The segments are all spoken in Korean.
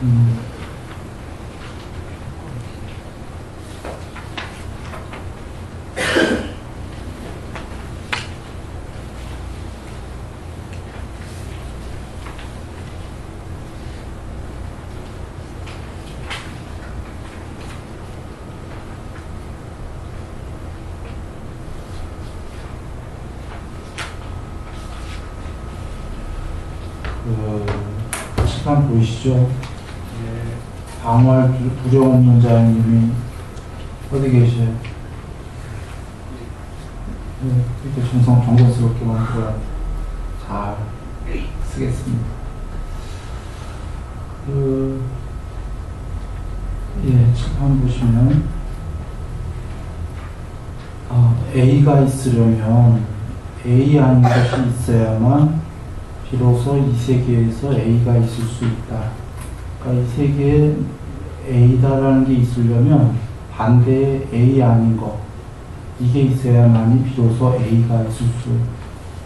음. 시간 보이시죠? 네. 방어할 두려움 없는 자님이 어디 계셔요? 네, 이렇게 정성스럽게 만들어야 잘 쓰겠습니다. 칠판 보시면, A가 있으려면 A 아닌 것이 있어야만 비로소 이 세계에서 A가 있을 수 있다. 그러니까 이 세계에 A다라는 게 있으려면 반대에 A 아닌 것, 이게 있어야만이 비로소 A가 있을 수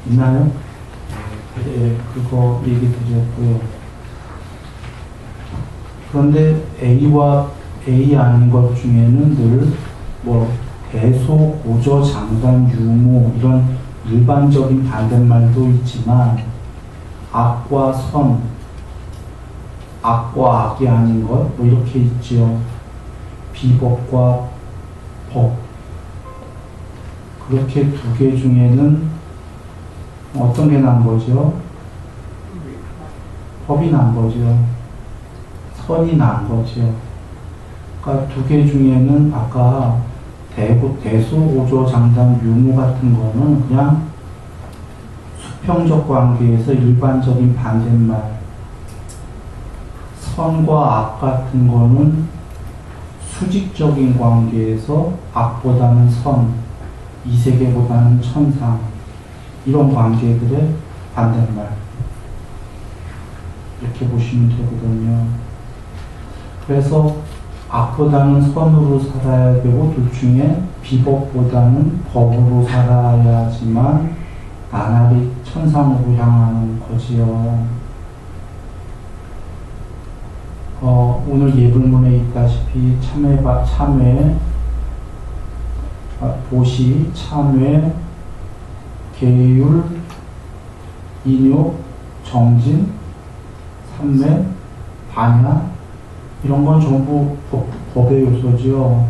있나요? 네, 그거 얘기 드렸고요. 그런데 A와 A 아닌 것 중에는 늘 대소, 고저, 장단, 유무 이런 일반적인 반대말도 있지만 악과 선, 악과 악이 아닌 것, 이렇게 있지요. 비법과 법. 그렇게 두 개 중에는 어떤 게 난 거죠? 법이 난 거죠. 선이 난 거죠. 그러니까 두 개 중에는 아까 대소, 고조, 장단, 유무 같은 거는 그냥 수평적 관계에서 일반적인 반대말, 선과 악 같은 거는 수직적인 관계에서 악보다는 선, 이 세계보다는 천상, 이런 관계들의 반대말, 이렇게 보시면 되거든요. 그래서 악보다는 선으로 살아야 되고 둘 중에 비법보다는 법으로 살아야지만 나날이 천상으로 향하는 거지요. 오늘 예불문에 있다시피 보시, 참회, 계율, 인욕, 정진, 삼매, 반야 이런 건 전부 법의 요소죠.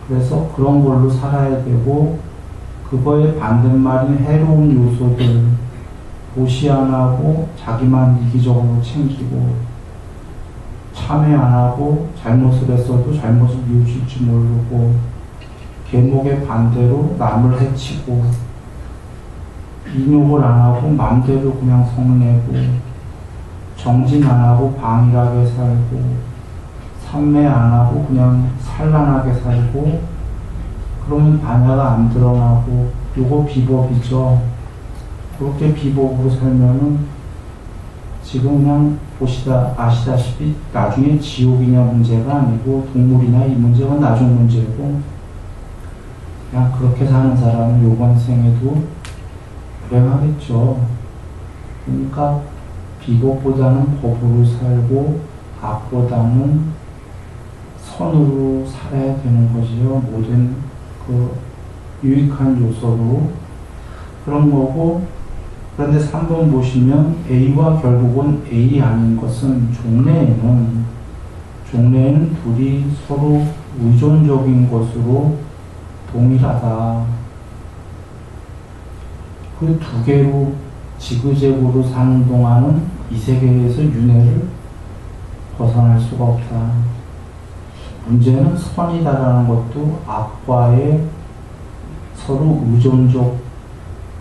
그래서 그런 걸로 살아야 되고 그거의 반대말인 해로운 요소들 보시 안 하고 자기만 이기적으로 챙기고 참회 안 하고 잘못을 했어도 잘못을 뉘우칠 줄 모르고 계목의 반대로 남을 해치고 인욕을 안 하고 맘대로 그냥 성내고 정진 안 하고 방일하게 살고 삼매 안 하고 그냥 산란하게 살고 그러면 반야가 안 드러나고 요거 비법이죠. 그렇게 비법으로 살면은 지금 그냥 아시다시피 나중에 지옥이냐 문제가 아니고 동물이나 이 문제가 나중 문제고 그냥 그렇게 사는 사람은 요번 생에도 불행하겠죠. 그러니까 비법보다는 법으로 살고 악보다는 선으로 살아야 되는 거지요. 모든 그 유익한 요소로 그런 거고. 그런데 3번 보시면 A와 결국은 A 아닌 것은 종래에는 둘이 서로 의존적인 것으로 동일하다. 그 두 개로 지그재그로 사는 동안은 이 세계에서 윤회를 벗어날 수가 없다. 문제는 선이다라는 것도 악과의 서로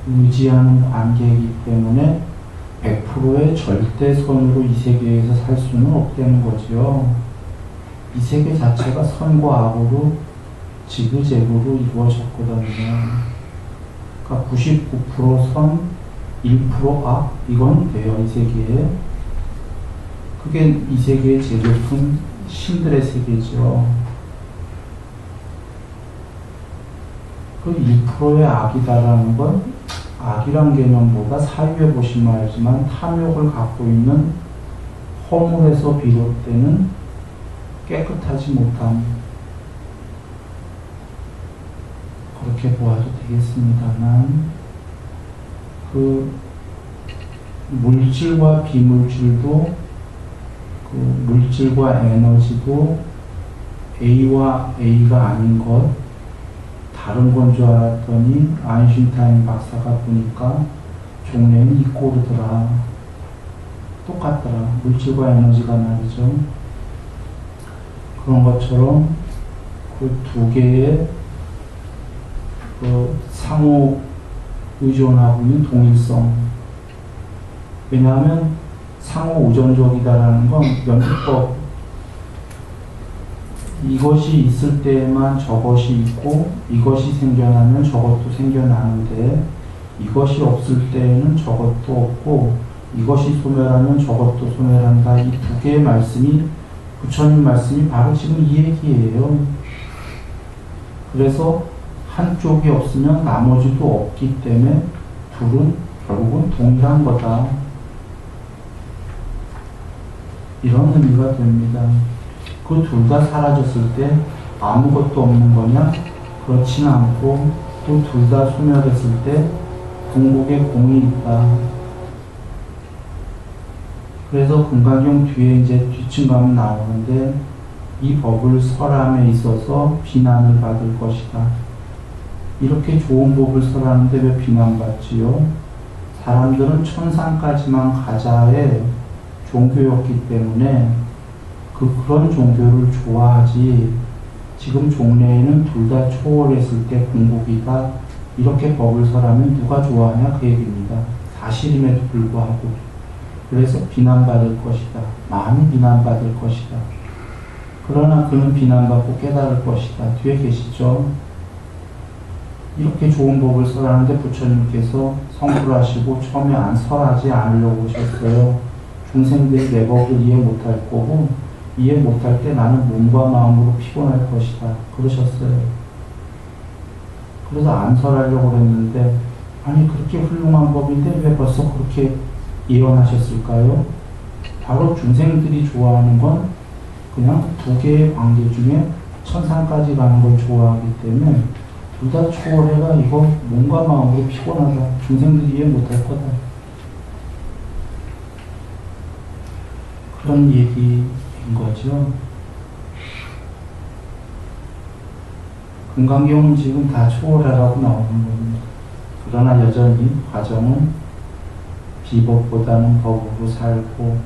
의지하는 관계이기 때문에 100%의 절대선으로 이 세계에서 살 수는 없다는 거죠. 이 세계 자체가 선과 악으로 지그재그로 이루어졌거든요. 그러니까 99% 선, 1% 악, 이건 돼요, 이 세계에. 그게 이 세계의 제일 큰 신들의 세계죠. 그 1%의 악이다라는 건 악이란 개념보다 사유에 보시면 알지만 탐욕을 갖고 있는 허물에서 비롯되는 깨끗하지 못함, 그렇게 보아도 되겠습니다만, 그 물질과 비물질도, 그 물질과 에너지도 A와 A가 아닌 것, 다른 건 줄 알았더니 아인슈타인 박사가 보니까 종래는 이꼬르더라. 똑같더라. 물질과 에너지가 말이죠. 그런 것처럼 그 두 개의 그 상호 의존하고 있는 동일성. 왜냐하면 상호 의존적이다라는 건 연기법, 이것이 있을 때에만 저것이 있고 이것이 생겨나면 저것도 생겨나는데, 이것이 없을 때에는 저것도 없고 이것이 소멸하면 저것도 소멸한다. 이 두 개의 말씀이, 부처님 말씀이 바로 지금 이 얘기예요. 그래서 한쪽이 없으면 나머지도 없기 때문에 둘은 결국은 동일한 거다, 이런 의미가 됩니다. 그 둘 다 사라졌을 때 아무것도 없는 거냐? 그렇지는 않고, 또 둘 다 소멸했을 때 궁극의 공이 있다. 그래서 금강경 뒤에 이제 뒤층 가면 나오는데, 이 법을 설함에 있어서 비난을 받을 것이다. 이렇게 좋은 법을 설하는데 왜 비난받지요? 사람들은 천상까지만 가자의 종교였기 때문에 그런 종교를 좋아하지, 지금 종래에는 둘 다 초월했을 때 궁극이다, 이렇게 법을 설하면 누가 좋아하냐, 그 얘기입니다. 사실임에도 불구하고. 그래서 비난받을 것이다. 많이 비난받을 것이다. 그러나 그는 비난받고 깨달을 것이다. 뒤에 계시죠? 이렇게 좋은 법을 설하는데 부처님께서 성불하시고 처음에 설하지 않으려고 오셨어요. 중생들이 내 법을 이해 못할 거고, 이해 못할 때 나는 몸과 마음으로 피곤할 것이다, 그러셨어요. 그래서 안 설하려고 그랬는데, 아니 그렇게 훌륭한 법인데 왜 벌써 그렇게 예언하셨을까요? 바로 중생들이 좋아하는 건 그냥 두 개의 관계 중에 천상까지 가는 걸 좋아하기 때문에, 둘 다 초월해가 이거 몸과 마음으로 피곤하다, 중생들이 이해 못할 거다, 그런 얘기인 거죠. 금강경은 지금 다 초월하라고 나오는 겁니다. 그러나 여전히 과정은 비법보다는 법으로 살고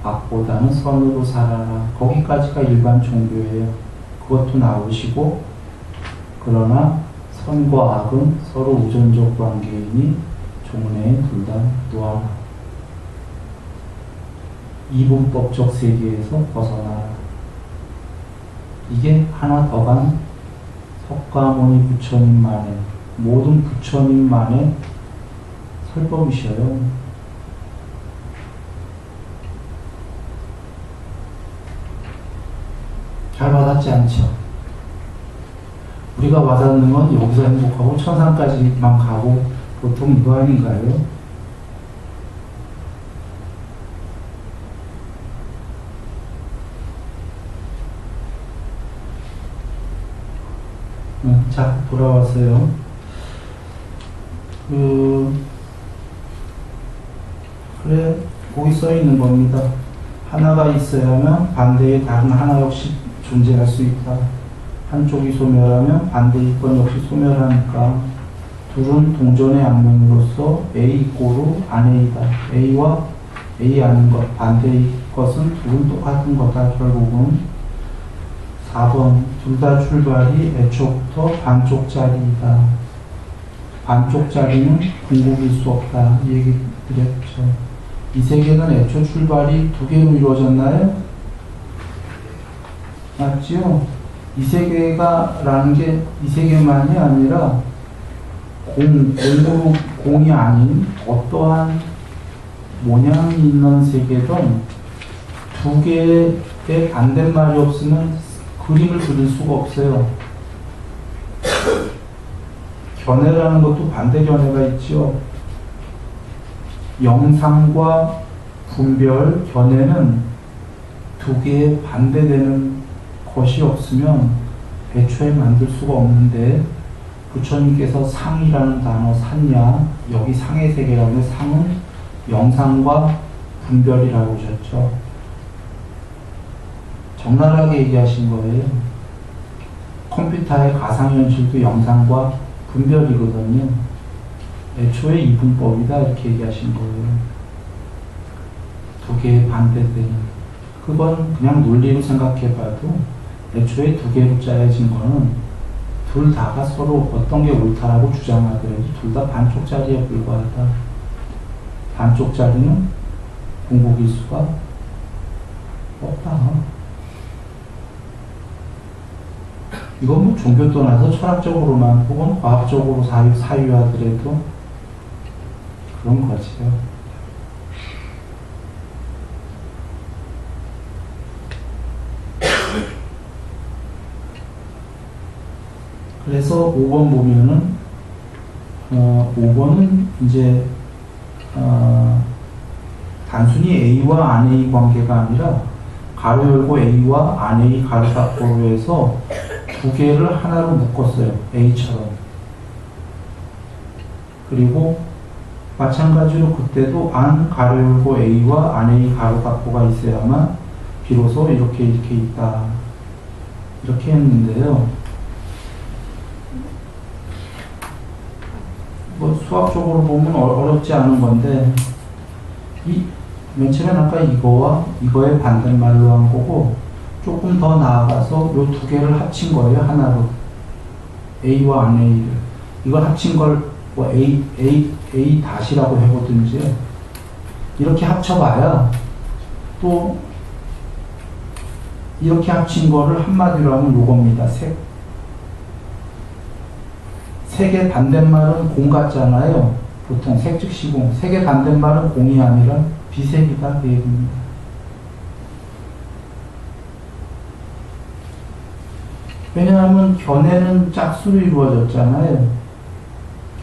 악보다는 선으로 살아라, 거기까지가 일반 종교예요. 그것도 나오시고, 그러나 선과 악은 서로 우존적 관계이니 종래에 둘 다 놓아라. 이분법적 세계에서 벗어나라. 이게 하나 더 간 석가모니 부처님만의, 모든 부처님만의 설법이셔요. 잘 와닿지 않죠? 우리가 와닿는 건 여기서 행복하고 천상까지만 가고, 보통 이거 아닌가요? 자, 돌아왔어요. 그래, 거기 써 있는 겁니다. 하나가 있어야만 반대의 다른 하나 역시 존재할 수 있다. 한쪽이 소멸하면 반대의 것 역시 소멸하니까 둘은 동전의 양면으로서 A 이꼬르 안에이다. A와 A 아닌 것, 반대의 것은 둘은 똑같은 거다. 결국은 4번, 둘 다 출발이 애초부터 반쪽짜리이다. 반쪽짜리는 궁극일 수 없다, 이 얘기 드렸죠. 이 세계는 애초 출발이 두 개로 이루어졌나요? 맞지요? 이 세계가라는 게 이 세계만이 아니라 공이 아닌 어떠한 모양이 있는 세계든 두 개의 반대말이 없으면 그림을 그릴 수가 없어요. 견해라는 것도 반대 견해가 있죠. 영상과 분별, 견해는 두 개에 반대되는 것이 없으면 애초에 만들 수가 없는데, 부처님께서 상이라는 단어 샀냐, 여기 상의 세계라고 해서 상은 영상과 분별이라고 하셨죠. 적나라하게 얘기하신 거예요. 컴퓨터의 가상현실도 영상과 분별이거든요. 애초에 이분법이다 이렇게 얘기하신 거예요. 두 개의 반대되는, 그건 그냥 논리로 생각해봐도 애초에 두 개로 짜여진 거는 둘 다가 서로 어떤 게 옳다라고 주장하더라도 둘 다 반쪽짜리에 불과하다. 반쪽짜리는 공복일 수가 없다. 이건 뭐 종교 떠나서 철학적으로만 혹은 과학적으로 사유하더라도 그런 거지요. 그래서 5번 보면은 5번은 이제 단순히 A와 안 A 관계가 아니라 가로 열고 A와 안 A 가로 닫고로 해서 두 개를 하나로 묶었어요. A처럼. 그리고 마찬가지로 그때도 안 가로 열고 A와 안 A 가로 닫고가 있어야만 비로소 이렇게 있다. 이렇게 했는데요. 뭐 수학적으로 보면 어렵지 않은 건데, 맨 처음에 아까 이거와 이거의 반대말로 한 거고, 조금 더 나아가서 요 두 개를 합친 거예요. 하나로. A와 안 A를. 이걸 합친 걸 뭐 A 다시라고 해보든지, 이렇게 합쳐봐야 또 이렇게 합친 거를 한마디로 하면 요겁니다. 색의 반대말은 공 같잖아요. 보통 색 즉시 공. 색의 반대말은 공이 아니라 비색이다. 그 얘기입니다. 왜냐하면 견해는 짝수로 이루어졌잖아요.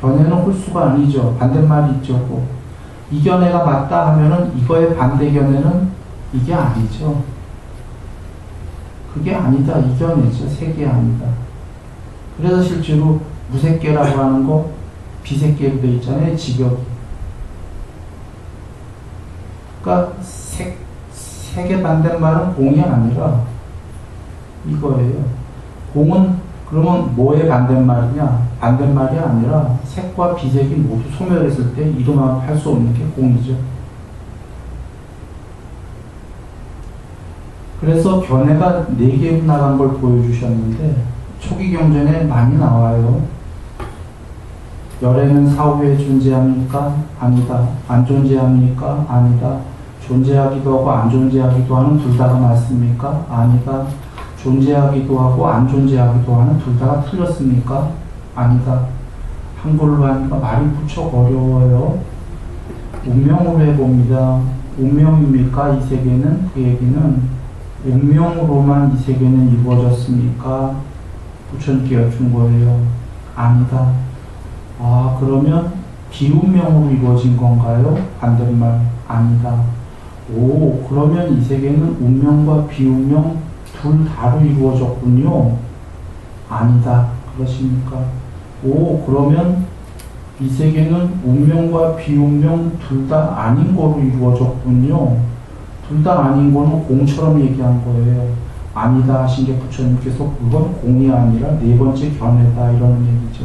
견해는 홀수가 아니죠. 반대말이 있죠. 이 견해가 맞다 하면은 이거의 반대 견해는 이게 아니죠. 그게 아니다. 이 견해죠. 색이 아니다. 그래서 실제로 무색계라고 하는 거 비색계로 되어 있잖아요. 직역이. 그러니까 색의 반대말은 공이 아니라 이거예요. 공은 그러면 뭐의 반대말이냐? 반대말이 아니라 색과 비색이 모두 소멸했을 때 이름만 할 수 없는 게 공이죠. 그래서 견해가 4개 나간 걸 보여주셨는데, 초기 경전에 많이 나와요. 열애는 사후에 존재합니까? 아니다. 안 존재합니까? 아니다. 존재하기도 하고 안 존재하기도 하는 둘 다가 맞습니까? 아니다. 존재하기도 하고 안 존재하기도 하는 둘 다가 틀렸습니까? 아니다. 한글로 하니까 말이 무척 어려워요. 운명으로 해봅니다. 운명입니까? 이 세계는? 그 얘기는 운명으로만 이 세계는 이루어졌습니까? 부처님께 여쭌 거예요. 아니다. 아, 그러면 비운명으로 이루어진 건가요? 반대말. 아니다. 오, 그러면 이 세계는 운명과 비운명 둘 다로 이루어졌군요. 아니다. 그러십니까? 오, 그러면 이 세계는 운명과 비운명 둘 다 아닌 거로 이루어졌군요. 둘 다 아닌 거는 공처럼 얘기한 거예요. 아니다 하신 게 부처님께서 그건 공이 아니라 4번째 견해다 이런 얘기죠.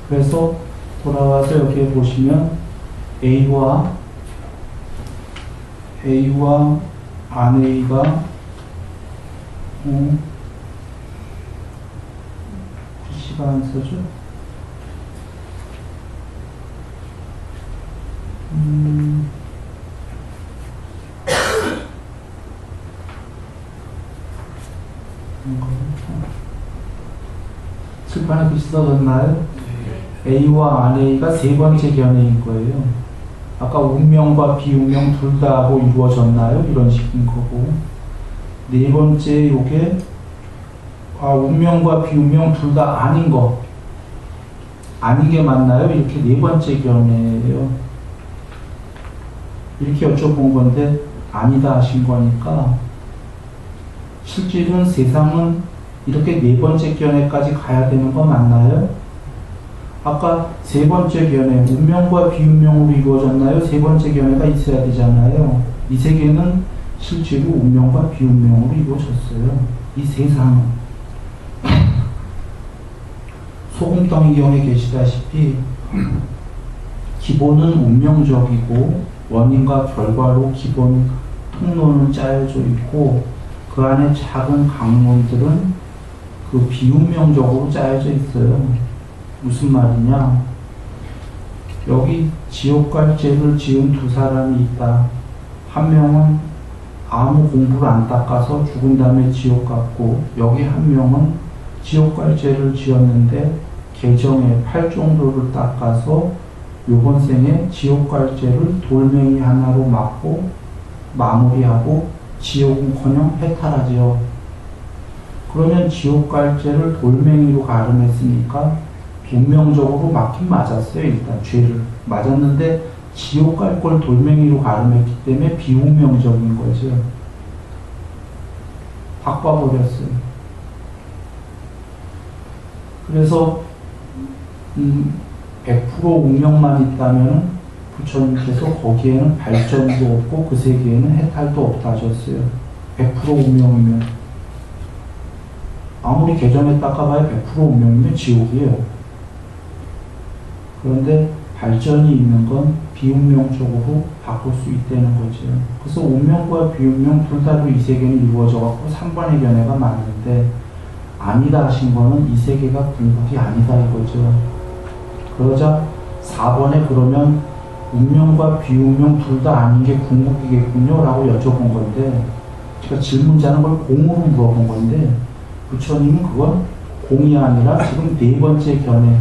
그래서 돌아와서 여기에 보시면 A와 안 A가 글씨가 안 써져? 칠판에 글씨 써졌나요? A와 안 A가 3번째 견해인 거예요. 아까 운명과 비운명 둘 다 하고 이루어졌나요? 이런 식인 거고, 4번째 요게 운명과 비운명 둘 다 아닌 거, 아닌 게 맞나요? 이렇게 4번째 견해예요. 이렇게 여쭤본 건데, 아니다 하신 거니까 실질은 세상은 이렇게 네 번째 견해까지 가야 되는 거 맞나요? 아까 세 번째 견해, 운명과 비운명으로 이루어졌나요? 세 번째 견해가 있어야 되잖아요. 이 세계는 실제로 운명과 비운명으로 이루어졌어요. 이 세상은. 소금덩이경에 계시다시피 기본은 운명적이고 원인과 결과로 기본 통로는 짜여져 있고 그 안에 작은 강론들은 그 비운명적으로 짜여져 있어요. 무슨 말이냐? 여기 지옥 갈 죄를 지은 두 사람이 있다. 한 명은 아무 공부를 안 닦아서 죽은 다음에 지옥 갔고, 여기 한 명은 지옥 갈 죄를 지었는데 계정에 팔 정도를 닦아서 요번 생에 지옥 갈 죄를 돌멩이 하나로 막고 마무리하고 지옥은커녕 해탈하지요. 그러면 지옥 갈 죄를 돌멩이로 가름했으니까 운명적으로 맞긴 맞았어요. 일단 죄를 맞았는데 지옥 갈 걸 돌멩이로 가름했기 때문에 비운명적인 거죠. 바꿔버렸어요. 그래서 100% 운명만 있다면 부처님께서 거기에는 발전도 없고 그 세계에는 해탈도 없다 하셨어요. 100% 운명이면 아무리 개정에 닦아봐야 100% 운명이면 지옥이에요. 그런데 발전이 있는 건 비운명적으로 바꿀 수 있다는 거죠. 그래서 운명과 비운명 둘 다로 이 세계는 이루어져 갖고 3번의 견해가 많은데 아니다 하신 거는 이 세계가 궁극이 아니다 이거죠. 그러자 4번에 그러면 운명과 비운명 둘 다 아닌 게 궁극이겠군요 라고 여쭤본 건데 제가 질문자는 걸 공으로 물어본 건데 부처님은 그건 공이 아니라 지금 네 번째 견해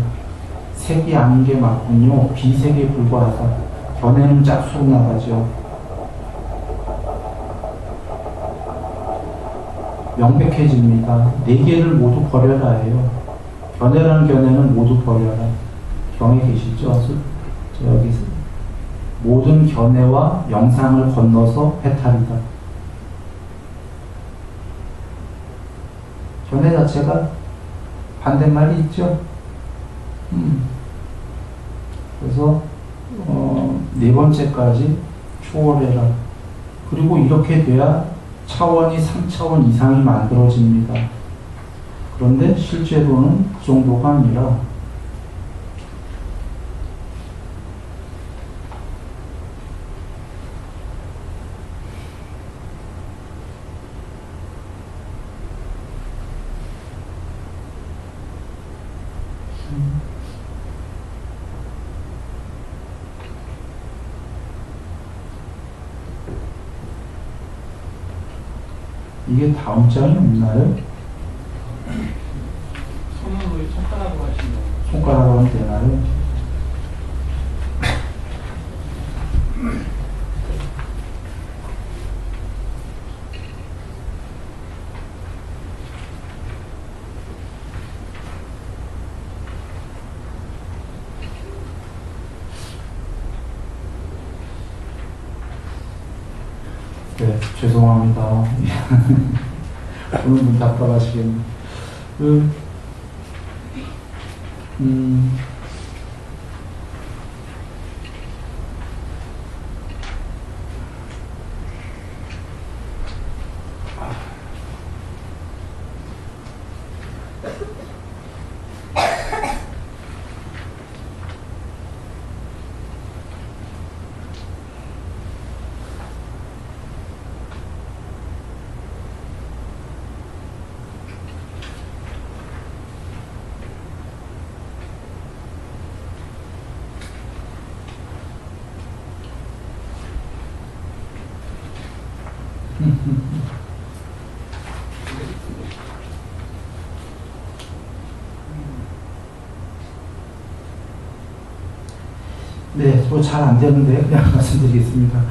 색이 아닌 게 맞군요. 비색에 불과하다. 견해는 짝수로 나가죠. 명백해집니다. 네 개를 모두 버려라 해요. 견해라는 견해는 모두 버려라. 경에 계시죠? 여기서 모든 견해와 영상을 건너서 해탈이다. 견해 자체가 반대말이 있죠? 그래서 네 번째까지 초월해라. 그리고 이렇게 돼야 차원이 3차원 이상이 만들어집니다. 그런데 실제로는 그 정도가 아니라 이게 다음 장이 없나요? 손으로 손가락으로 하시면 손가락으로 하면 되나요? 네, 죄송합니다. 오늘 분 답답하시겠네. 네, 뭐 잘 안 되는데 그냥 말씀드리겠습니다.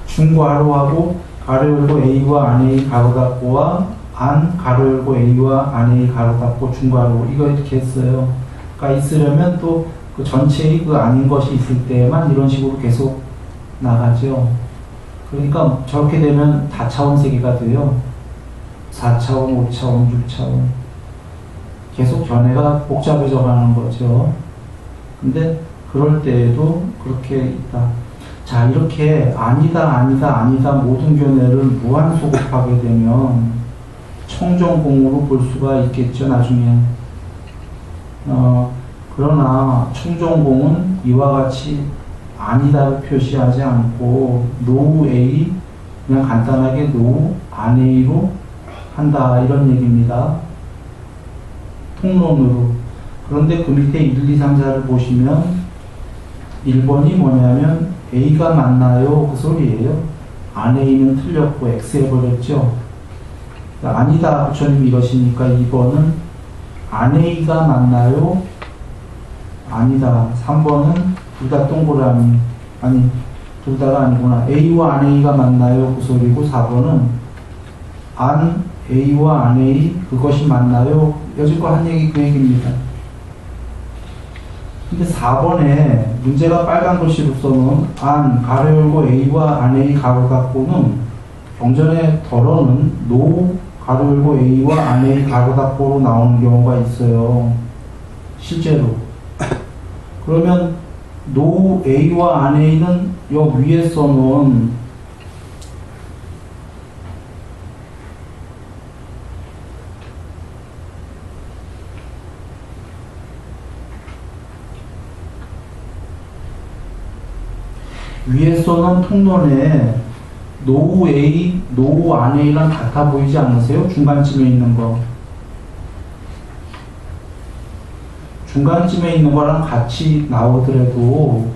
중괄호하고 가로 열고 A와 안 A 가로 닫고와 안 가로 열고 A와 안 A 가로 닫고 중괄호 이거 이렇게 했어요. 그러니까 있으려면 또 그 전체의 그 아닌 것이 있을 때만 이런 식으로 계속 나가죠. 그러니까 저렇게 되면 다차원 세계가 돼요. 4차원, 5차원, 6차원. 계속 견해가 복잡해져 가는 거죠. 근데 그럴 때에도 그렇게 있다. 자, 이렇게 아니다, 아니다, 아니다 모든 견해를 무한 소급하게 되면 청정공으로 볼 수가 있겠죠, 나중에. 그러나 청정공은 이와 같이 아니다를 표시하지 않고 노우 A, 그냥 간단하게 노우 안 A로 한다, 이런 얘기입니다. 통론으로. 그런데 그 밑에 1, 2, 3, 4를 보시면 1번이 뭐냐면 A가 맞나요? 그 소리예요. 안 A는 틀렸고 X 해버렸죠. 아니다 부처님 이러시니까 2번은 안 A가 맞나요? 아니다. 3번은 둘 다 동그라미. 아니, 둘 다가 아니구나. A와 안 A가 맞나요? 그 소리고 4번은 안 A와 안 A 그것이 맞나요? 여지껏 한 얘기 그 얘기입니다. 근데 4번에 문제가 빨간 글씨로 써놓은 안 가로 열고 A와 안 A 가로 닫고는 경전의 덜어는 노 가로 열고 A와 안 A 가로 닫고로 나오는 경우가 있어요. 실제로. 그러면 노 A와 안 A는 여 위에 써놓은 위에 써놓은 통론에 노우 A, 노우 안 A랑 같아 보이지 않으세요? 중간쯤에 있는 거. 중간쯤에 있는 거랑 같이 나오더라도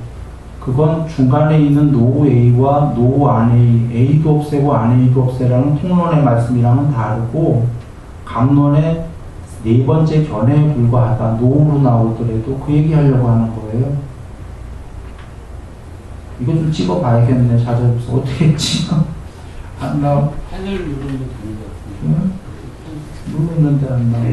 그건 중간에 있는 노우 A와 노우 안 A, A도 없애고 안 A도 없애라는 통론의 말씀이랑은 다르고 강론의 네 번째 견해에 불과하다. 노우로 나오더라도 그 얘기 하려고 하는 거예요. 이거 좀 찍어봐야겠네, 자료서. 어떻게 찍어? 안 나와. 하늘을 누르면 되는 것 같은데. 응? 누르는데 안 나와.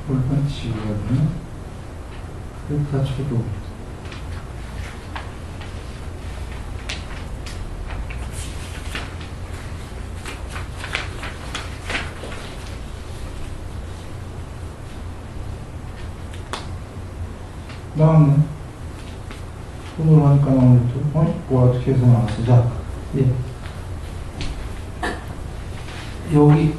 얼마나 지우거든요? 그렇다 쳐도. 나왔네. 손으로 하니까 나오네 또. 뭐 어떻게 해서 나왔어? 자, 예. 여기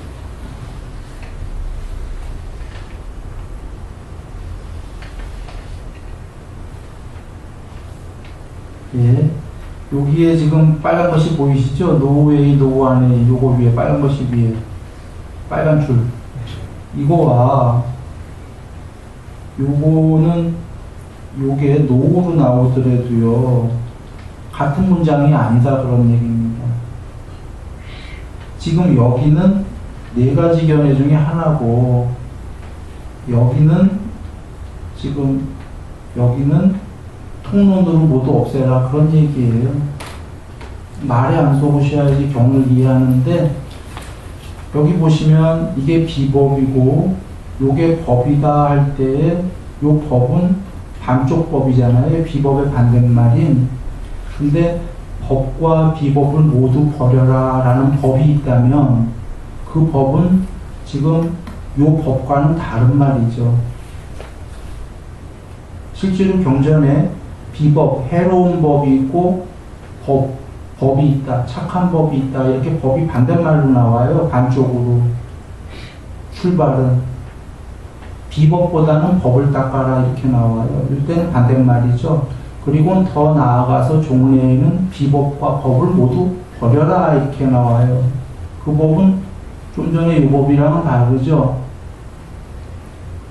예. 여기에 지금 빨간 것이 보이시죠? 노우 A, 노우 안 A, 요거 위에 빨간 것이 위에 빨간 줄. 이거와 요거는 요게 노우로 나오더라도요 같은 문장이 아니다 그런 얘기입니다. 지금 여기는 네 가지 견해 중에 하나고 여기는 지금 여기는 통론으로 모두 없애라 그런 얘기예요. 말에 안 속으셔야지 경을 이해하는데 여기 보시면 이게 비법이고 요게 법이다 할 때에 요 법은 반쪽 법이잖아요. 비법의 반대말인. 근데 법과 비법을 모두 버려라 라는 법이 있다면 그 법은 지금 요 법과는 다른 말이죠. 실제로 경전에 비법, 해로운 법이 있고 법이 있다, 착한 법이 있다 이렇게 법이 반대말로 나와요. 반쪽으로. 출발은 비법보다는 법을 닦아라 이렇게 나와요. 이때는 반대말이죠. 그리고 더 나아가서 종례에는 비법과 법을 모두 버려라 이렇게 나와요. 그 법은 좀 전에 이 법이랑은 다르죠.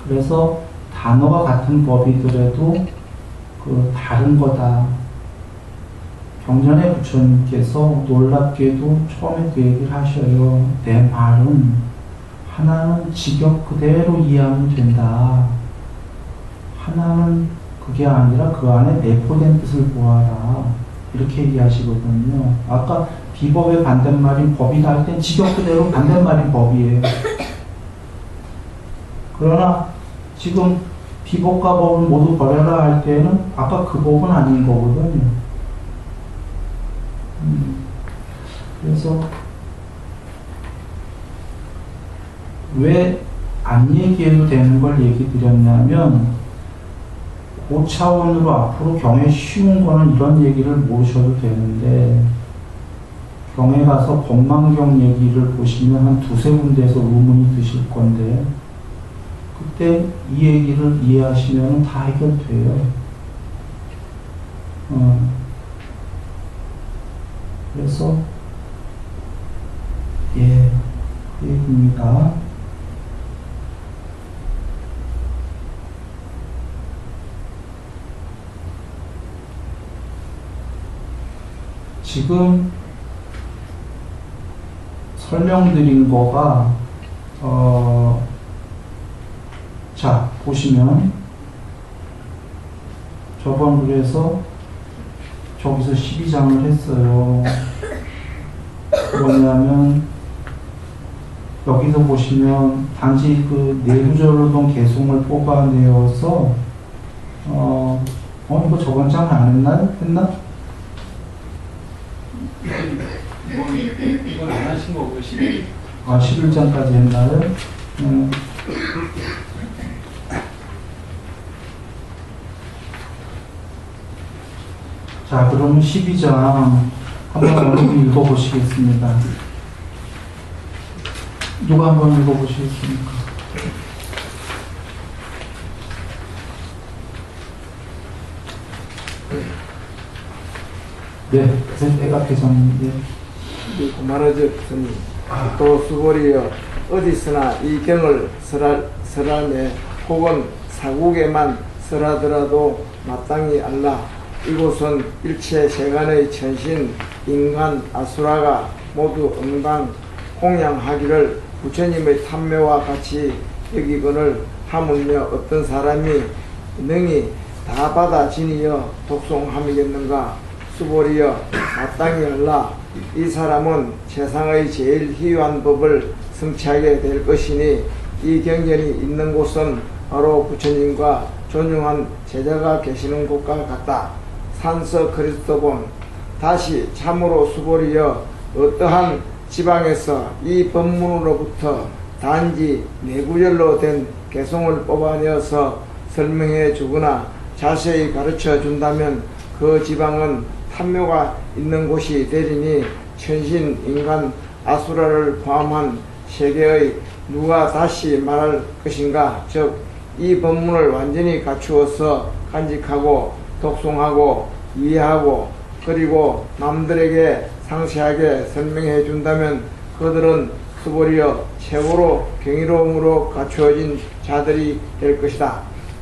그래서 단어가 같은 법이더라도 그 다른 거다. 경전의 부처님께서 놀랍게도 처음에 그 얘기를 하셔요. 내 말은 하나는 직역 그대로 이해하면 된다. 하나는 그게 아니라 그 안에 내포된 뜻을 보아라. 이렇게 얘기하시거든요. 아까 비법의 반대말인 법이다 할 땐 직역 그대로 반대말인 법이에요. 그러나 지금 비법과 법을 모두 버려라 할 때는 아까 그 법은 아닌 거거든요. 그래서 왜 안 얘기해도 되는 걸 얘기 드렸냐면 그 차원으로 앞으로 경에 쉬운 거는 이런 얘기를 모르셔도 되는데 경에 가서 법망경 얘기를 보시면 한 두세 군데에서 의문이 드실 건데 그때 이 얘기를 이해하시면 다 해결돼요. 그래서 예, 그 얘기입니다. 지금 설명드린 거가 자 보시면 저번 글에서 저기서 12장을 했어요. 뭐냐면 여기서 보시면 단지 그 내구절로동 개송을 뽑아내어서 이거 저번 장을 안 했나? 이건 안 하신 거고 11. 11장까지 했나요? 자, 그러면 12장 한번 여러분 읽어보시겠습니다. 누가 한번 읽어보시겠습니까? 네, 애가태성님. 말하셨으니 또 수고리여 어디서나 이 경을 설하네 혹은 사국에만 설하더라도 마땅히 알라. 이곳은 일체 세간의 천신 인간 아수라가 모두 응당 공양하기를 부처님의 탐묘와 같이 여기거늘 하물며 어떤 사람이 능히 다 받아 지니어 독송함이겠는가. 수보리여 마땅히 알라. 이 사람은 세상의 제일 희유한 법을 성취하게 될 것이니 이 경전이 있는 곳은 바로 부처님과 존중한 제자가 계시는 곳과 같다. 산서 그리스도본. 다시 참으로 수보리여 어떠한 지방에서 이 법문으로부터 단지 내구절로 된 개송을 뽑아내어서 설명해 주거나 자세히 가르쳐 준다면 그 지방은 탐묘가 있는 곳이 되리니 천신, 인간, 아수라를 포함한 세계의 누가 다시 말할 것인가. 즉 이 법문을 완전히 갖추어서 간직하고 독송하고 이해하고 그리고 남들에게 상세하게 설명해 준다면 그들은 수보리여 최고로 경이로움으로 갖추어진 자들이 될 것이다.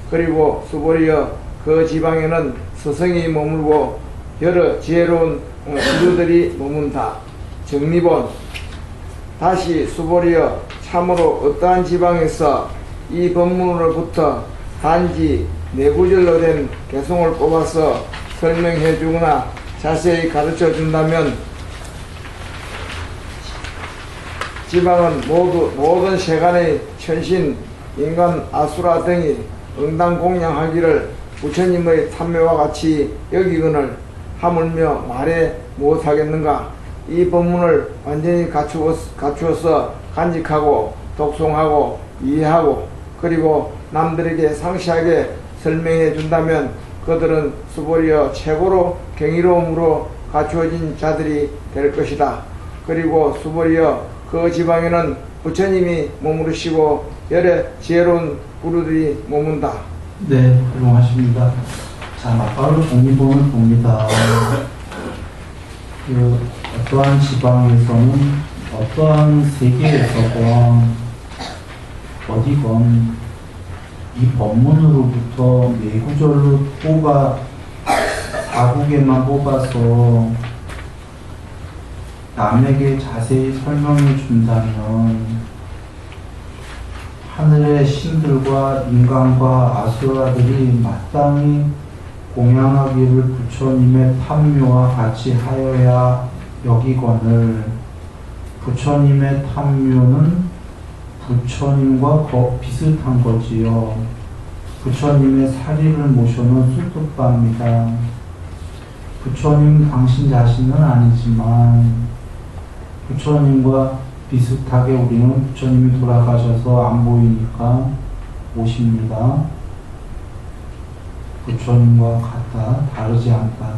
그리고 수보리여 그 지방에는 스승이 머물고 여러 지혜로운 부류들이 머문다. 정리본. 다시 수보리여 참으로 어떠한 지방에서 이 법문으로부터 단지 내구절로 된 개송을 뽑아서 설명해 주거나 자세히 가르쳐 준다면 지방은 모든 세간의 천신, 인간, 아수라 등이 응당 공양하기를 부처님의 탐묘와 같이 여기거늘 하물며 말해 무엇하겠는가. 이 법문을 완전히 갖추어서 간직하고 독송하고 이해하고 그리고 남들에게 상세하게 설명해 준다면 그들은 수보리여 최고로 경이로움으로 갖추어진 자들이 될 것이다. 그리고 수보리여 그 지방에는 부처님이 머무르시고 여러 지혜로운 부류들이 머문다. 네, 훌륭하십니다. 자, 막바로 종이본을 봅니다. 어떠한 지방에서는 어떠한 세계에서건 어디건 이 법문으로부터 내구절로 사국에만 뽑아서 남에게 자세히 설명해 준다면 하늘의 신들과 인간과 아수라들이 마땅히 공양하기를 부처님의 탐묘와 같이 하여야 여기건을 부처님의 탐묘는 부처님과 비슷한 거지요. 부처님의 사리를 모셔놓은 수뚝바입니다. 부처님 당신 자신은 아니지만 부처님과 비슷하게 우리는 부처님이 돌아가셔서 안 보이니까 모십니다. 부처님과 같다, 다르지 않다.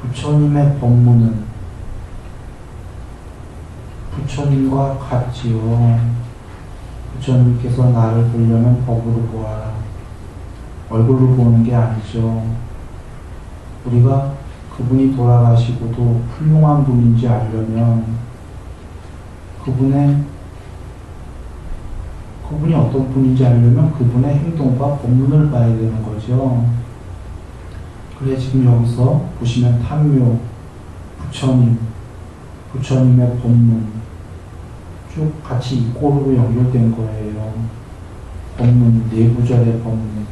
부처님의 법문은 부처님과 같지요. 부처님께서 나를 보려면 법으로 보아라. 얼굴로 보는 게 아니죠. 우리가 그분이 돌아가시고도 훌륭한 분인지 알려면 그분이 어떤 분인지 알려면 그분의 행동과 법문을 봐야 되는 거죠. 그래 지금 여기서 보시면 탐묘, 부처님의 법문 쭉 같이 이 꼴로 연결된 거예요. 법문, 내구절의 법문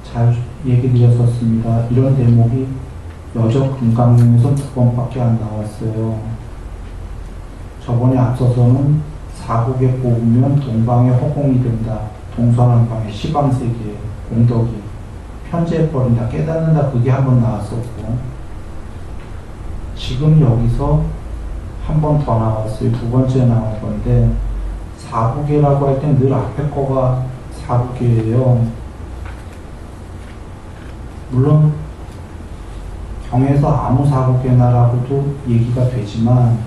잘 얘기 드렸었습니다. 이런 대목이 여적 금강경에서 2번밖에 안 나왔어요. 저번에 앞서서는 사국에 뽑으면 동방에 허공이 된다. 동서남방에 시방세계에 공덕이 편재해버린다. 깨닫는다. 그게 한 번 나왔었고 지금 여기서 한 번 더 나왔어요. 2번째 나온 건데 사국계라고 할 땐 늘 앞에 거가 사국계예요. 물론 경에서 아무 사국계나라고도 얘기가 되지만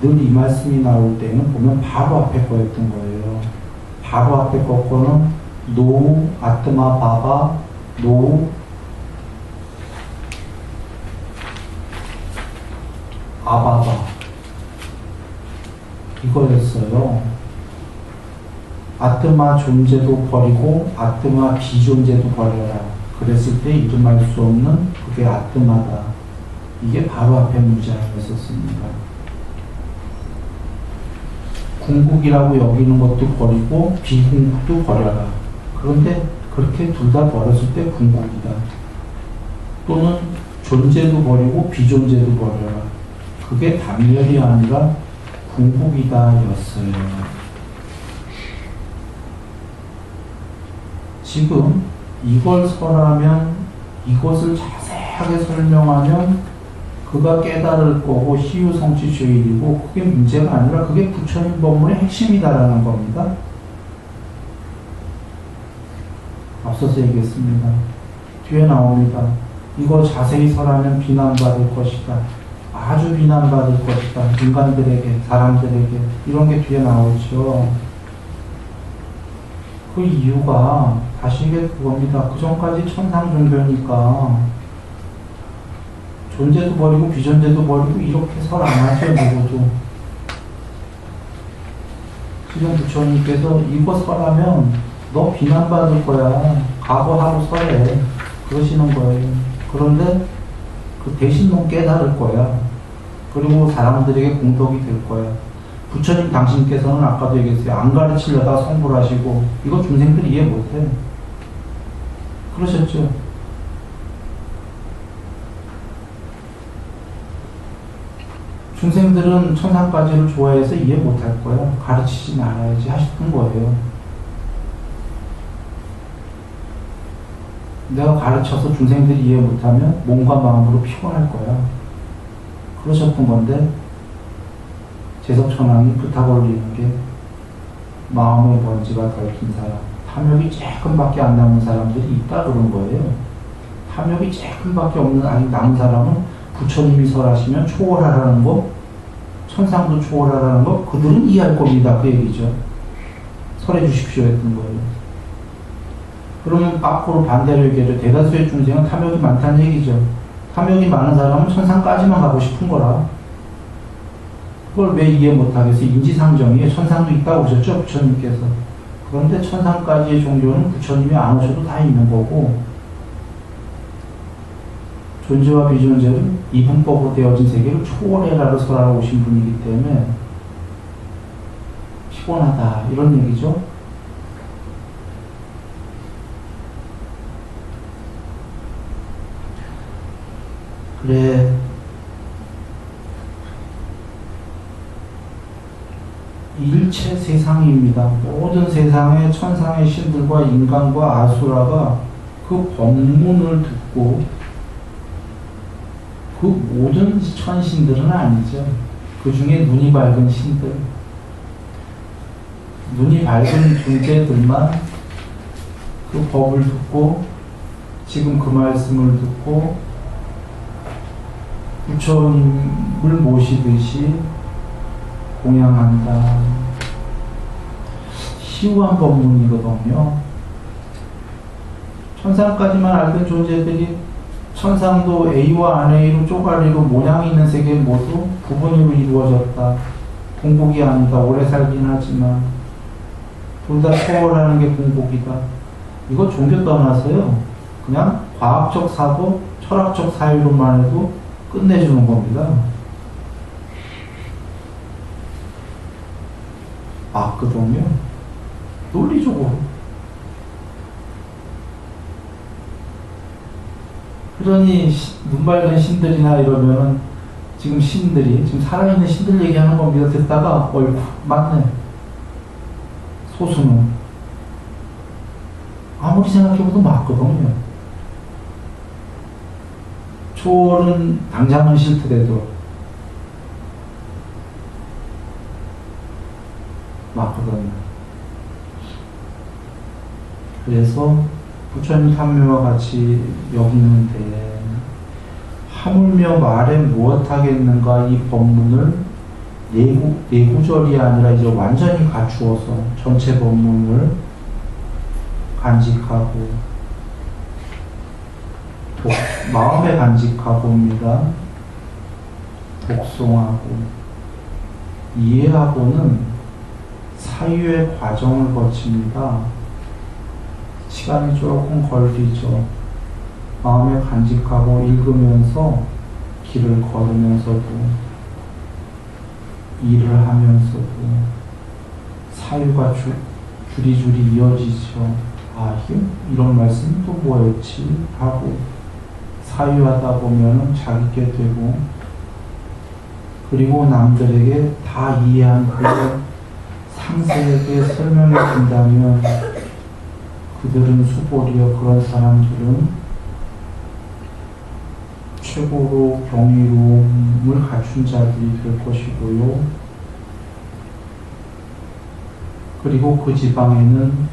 늘 이 말씀이 나올 때는 보면 바로 앞에 거였던 거예요. 바로 앞에 거는 노우 아트마 바바 노우 아바바 이거였어요. 아트마 존재도 버리고 아트마 비존재도 버려라. 그랬을 때 이름할 수 없는 그게 아트마다. 이게 바로 앞에 문장이었었습니다. 궁극이라고 여기는 것도 버리고 비궁극도 버려라. 그런데 그렇게 둘 다 버렸을 때 궁극이다. 또는 존재도 버리고 비존재도 버려라. 그게 단멸이 아니라 궁극이다 였어요. 지금 이걸 설하면 이것을 자세하게 설명하면 그가 깨달을 거고 희유성취주의이고 그게 문제가 아니라 그게 부처님 법문의 핵심이다라는 겁니다. 앞서서 얘기했습니다. 뒤에 나옵니다. 이거 자세히 설하면 비난받을 것이다. 아주 비난받을 것이다. 인간들에게, 사람들에게 이런 게 뒤에 나오죠. 그 이유가 다시 이게 그겁니다. 그 전까지 천상종교니까 존재도 버리고 비존재도 버리고 이렇게 설 안 하죠. 누구도. 지금 부처님께서 이거 설하면 너 비난받을 거야. 각오하고 설해. 그러시는 거예요. 그런데 그 대신 넌 깨달을 거야. 그리고 사람들에게 공덕이 될 거야. 부처님 당신께서는 아까도 얘기했어요. 안 가르치려다 성불 하시고 이거 중생들이 이해 못해. 그러셨죠? 중생들은 천상까지를 좋아해서 이해 못할 거야. 가르치지 말아야지 하셨던 거예요. 내가 가르쳐서 중생들이 이해 못하면 몸과 마음으로 피곤할 거야. 그러셨던 건데 제석천왕이 부탁 올리는 게 마음의 먼지가 덜킨 사람, 탐욕이 조금밖에 안 남은 사람들이 있다 그런 거예요. 탐욕이 조금밖에 없는 아직 남은 사람은 부처님이 설하시면 초월하라는 거, 천상도 초월하라는 거 그들은 이해할 겁니다. 그 얘기죠. 설해 주십시오 했던 거예요. 그러면 밖으로 반대로 얘기해도 대다수의 중생은 탐욕이 많다는 얘기죠. 탐욕이 많은 사람은 천상까지만 가고 싶은 거라. 그걸 왜 이해 못하겠어요? 인지상정이에요. 천상도 있다고 오셨죠? 부처님께서. 그런데 천상까지의 종교는 부처님이 안 오셔도 다 있는 거고 존재와 비존재는 이분법으로 되어진 세계를 초월해라를 설하러 오신 분이기 때문에 피곤하다 이런 얘기죠. 그래 일체 세상입니다. 모든 세상의 천상의 신들과 인간과 아수라가 그 법문을 듣고, 그 모든 천신들은 아니죠. 그 중에 눈이 밝은 신들, 눈이 밝은 존재들만 그 법을 듣고 지금 그 말씀을 듣고 부처님을 모시듯이 공양한다. 시우한 법문이거든요. 천상까지만 알던 존재들이 천상도 A와 안A로 쪼가리로 모양이 있는 세계 모두 부분으로 이루어졌다. 공복이 아니다. 오래 살긴 하지만 둘 다 초월하는 게 공복이다. 이거 종교 떠나서요. 그냥 과학적 사고, 철학적 사유로만 해도 끝내주는 겁니다. 맞거든요. 논리적으로. 그러니 눈 밝은 신들이나 이러면은 지금 신들이 지금 살아있는 신들 얘기하는 겁니다. 듣다가 어이구 맞네. 소수는 아무리 생각해봐도 맞거든요. 초월은 당장은 싫더라도 맞거든요. 그래서 부처님 참여와 같이 여기는데 하물며 말에 무엇하겠는가 이 법문을 내구절이 아니라 이제 완전히 갖추어서 전체 법문을 간직하고 마음에 간직하고입니다. 독송하고 이해하고는 사유의 과정을 거칩니다. 시간이 조금 걸리죠. 마음에 간직하고 읽으면서 길을 걸으면서도 일을 하면서도 사유가 줄이줄이 이어지죠. 아, 이런 말씀이 또 뭐였지? 하고 사유하다 보면은 자기게 되고 그리고 남들에게 다 이해한 후에 상세하게 설명해 준다면 그들은 수고리여 그런 사람들은 최고로 경이로움을 갖춘 자들이 될 것이고요. 그리고 그 지방에는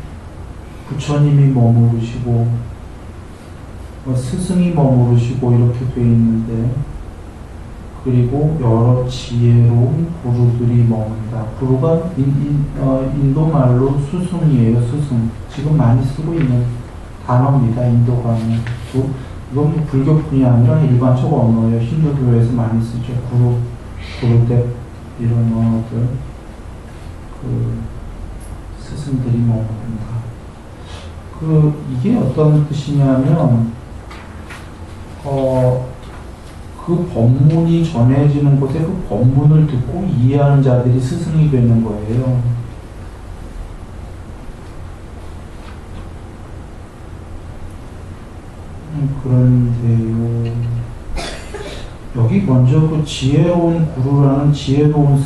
부처님이 머무르시고 스승이 머무르시고 이렇게 되어 있는데 그리고 여러 지혜로운 구루들이 머문다. 구루가 인도말로 스승이에요. 스승. 지금 많이 쓰고 있는 단어입니다. 인도가는. 이건 뭐 불교뿐이 아니라 일반적 언어예요. 힌두교에서 많이 쓰죠. 구루뎁 이런 언어들. 그 스승들이 머무른다. 이게 어떤 뜻이냐면 그 법문이 전해지는 곳에 그 법문을 듣고 이해하는 자들이 스승이 되는 거예요. 그런데요. 여기 먼저 그 지혜로운 구루라는 지혜로운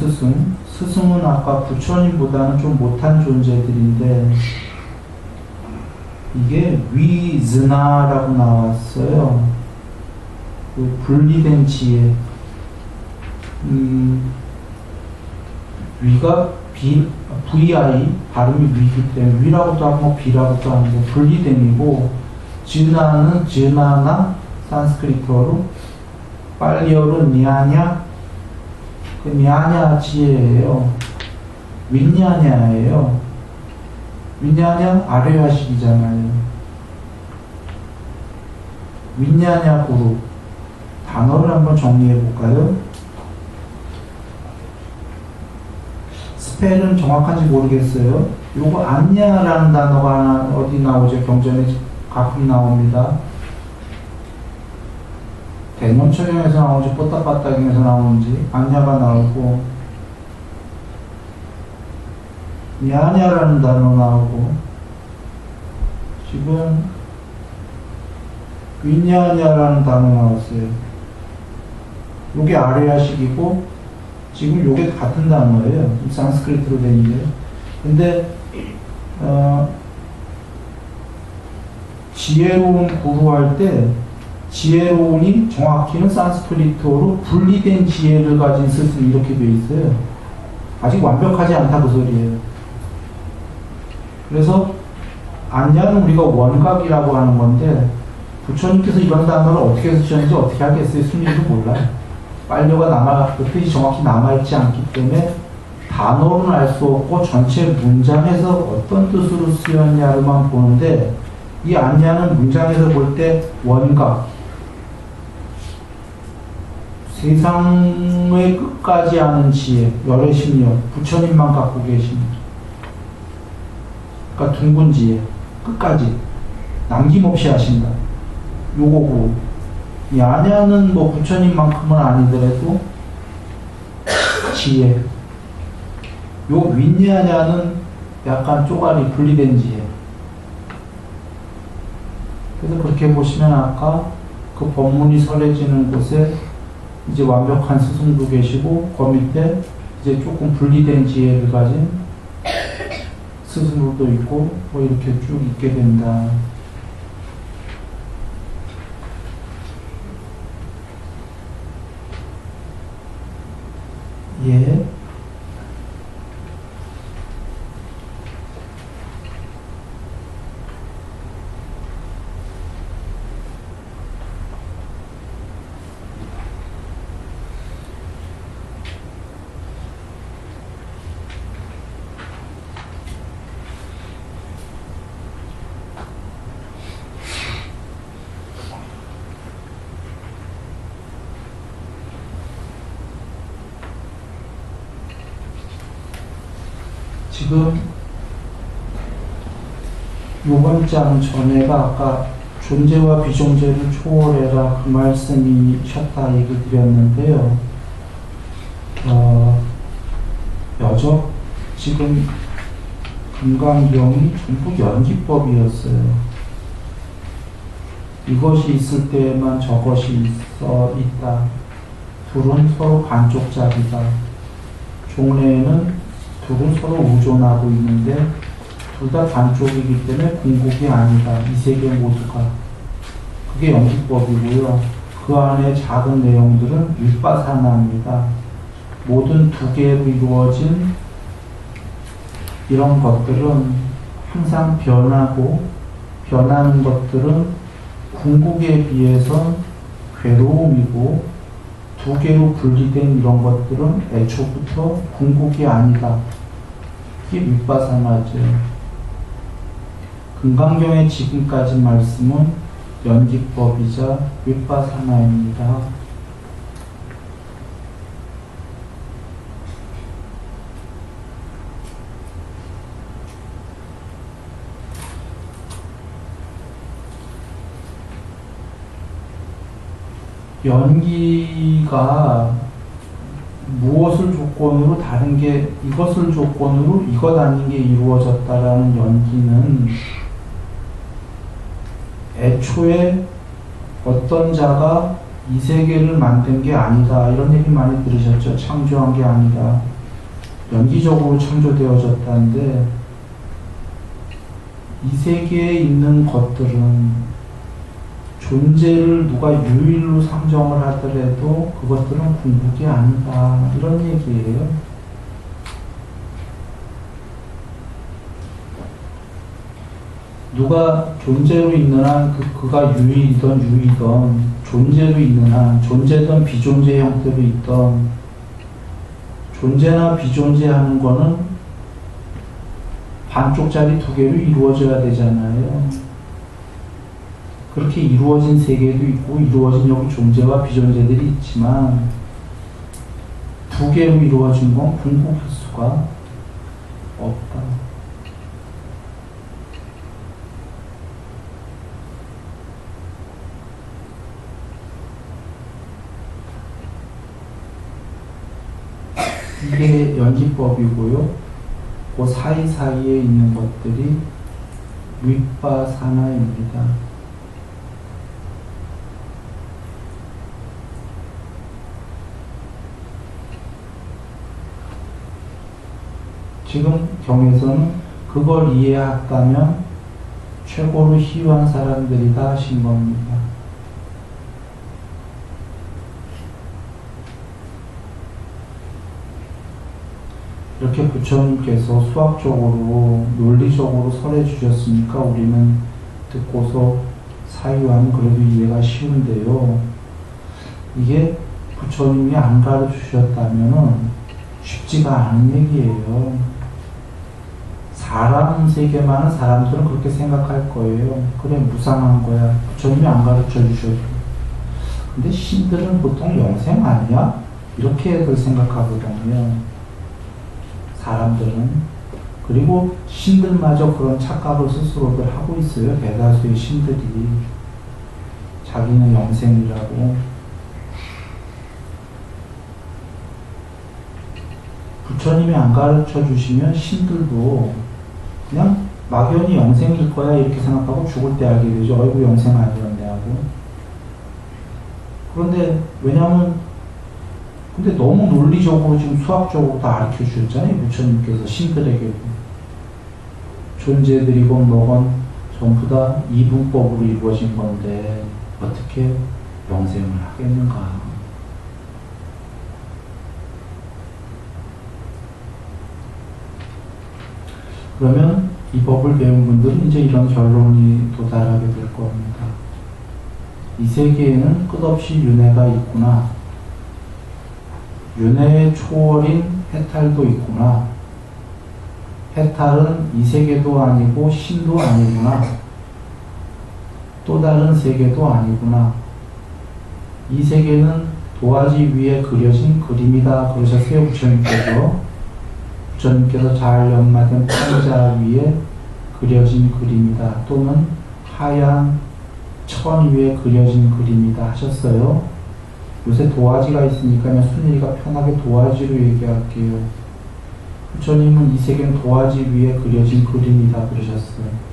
스승은 아까 부처님보다는 좀 못한 존재들인데 이게 위즈나라고 나왔어요. 그 분리된 지혜. 위가 VI 발음이 위기 때문에 위라고도 하고 비라고도 하고 분리된이고 즈나는 즈나나 산스크리트어로 빨리어로 냐냐 그 냐냐 지혜예요. 윈냐냐예요. 윈냐냐 아뢰야식이잖아요. 윈냐냐 구루 단어를 한번 정리해 볼까요? 스펠은 정확한지 모르겠어요. 요거 안냐라는 단어가 하나 어디 나오죠? 경전에 가끔 나옵니다. 대념철형에서 나오는지 뽀딱빠딱에서 나오는지 안냐가 나오고 냐냐라는 단어 나오고 지금 윈냐냐라는 단어 나왔어요. 요게 아래야식이고 지금 요게 같은 단어예요. 산스크리트로 된 게요. 근데 지혜로운 구루할 때 지혜로운이 정확히는 산스크리트어로 분리된 지혜를 가진 스승 이렇게 돼 있어요. 아직 완벽하지 않다 그 소리예요. 그래서 안냐는 우리가 원각이라고 하는 건데 부처님께서 이런 단어를 어떻게 쓰셨는지 어떻게 하겠어요? 스님도 몰라요. 빨려가 그 뜻이 정확히 남아있지 않기 때문에 단어로는 알 수 없고 전체 문장에서 어떤 뜻으로 쓰였냐로만 보는데 이 안냐는 문장에서 볼 때 원각, 세상의 끝까지 아는 지혜, 열의 심령, 부처님만 갖고 계신, 그러니까 둥근 지혜, 끝까지 남김없이 하신다. 요거고, 이 안야는 뭐 부처님만큼은 아니더라도 지혜. 요 윈야냐는 약간 쪼가리 분리된 지혜. 그래서 그렇게 보시면 아까 그 법문이 설해지는 곳에 이제 완벽한 스승도 계시고 그 밑에 이제 조금 분리된 지혜를 가진 스승도 있고 뭐 이렇게 쭉 있게 된다. 예. 지금 요번 장 전에가 아까 존재와 비존재를 초월해라 그 말씀이셨다 얘기 드렸는데요. 여적 지금 금강경이 전부 연기법이었어요. 이것이 있을 때에만 저것이 있다. 둘은 서로 반쪽짜리다. 종래에는 둘은 서로 의존하고 있는데 둘 다 반쪽이기 때문에 궁극이 아니다. 이 세계 모두가. 그게 연기법이고요. 그 안에 작은 내용들은 윗바사나입니다. 모든 두 개로 이루어진 이런 것들은 항상 변하고 변하는 것들은 궁극에 비해서 괴로움이고 두 개로 분리된 이런 것들은 애초부터 궁극이 아니다. 이게 윗바사나죠. 금강경의 지금까지 말씀은 연기법이자 윗바사나입니다. 연기가 무엇을 조건으로 다른 게 이것을 조건으로 이것 아닌 게 이루어졌다라는 연기는 애초에 어떤 자가 이 세계를 만든 게 아니다. 이런 얘기 많이 들으셨죠. 창조한 게 아니다. 연기적으로 창조되어졌다는데 이 세계에 있는 것들은 존재를 누가 유일로 상정을 하더라도 그것들은 궁극이 아니다. 이런 얘기예요. 누가 존재로 있는 한 그가 유일이던 유이던 존재로 있는 한 존재든 비존재 형태로 있던 존재나 비존재하는 거는 반쪽짜리 두 개로 이루어져야 되잖아요. 그렇게 이루어진 세계도 있고 이루어진 여기 존재와 비존재들이 있지만 두 개로 이루어진 건 궁극일 수가 없다. 이게 연기법이고요. 그 사이사이에 있는 것들이 윗바사나입니다. 지금 경에서는 그걸 이해했다면 최고로 희유한 사람들이다 하신 겁니다. 이렇게 부처님께서 수학적으로 논리적으로 설해 주셨으니까 우리는 듣고서 사유하면 그래도 이해가 쉬운데요. 이게 부처님이 안 가르치셨다면 쉽지가 않은 얘기예요. 사람 세계만은 사람들은 그렇게 생각할 거예요. 그래 무상한 거야. 부처님이 안 가르쳐 주셔도. 근데 신들은 보통 영생 아니야? 이렇게 애들 생각하거든요. 사람들은. 그리고 신들마저 그런 착각을 스스로들 하고 있어요. 대다수의 신들이. 자기는 영생이라고. 부처님이 안 가르쳐 주시면 신들도 그냥 막연히 영생일 거야 이렇게 생각하고 죽을 때 알게 되죠. 어이구 영생 아니었네 하고. 그런데 왜냐면 근데 너무 논리적으로 지금 수학적으로 다 가르쳐 주셨잖아요. 부처님께서 신들에게도. 존재들이건 뭐건 전부 다 이분법으로 이루어진 건데 어떻게 영생을 하겠는가. 그러면 이 법을 배운 분들은 이제 이런 결론이 도달하게 될 겁니다. 이 세계에는 끝없이 윤회가 있구나. 윤회의 초월인 해탈도 있구나. 해탈은 이 세계도 아니고 신도 아니구나. 또 다른 세계도 아니구나. 이 세계는 도화지 위에 그려진 그림이다 그러셨어요. 부처님께서 잘 연마된 판자 위에 그려진 그림이다. 또는 하얀 천 위에 그려진 그림이다 하셨어요. 요새 도화지가 있으니까 그냥 순위가 편하게 도화지로 얘기할게요. 부처님은 이 세계는 도화지 위에 그려진 그림이다 그러셨어요.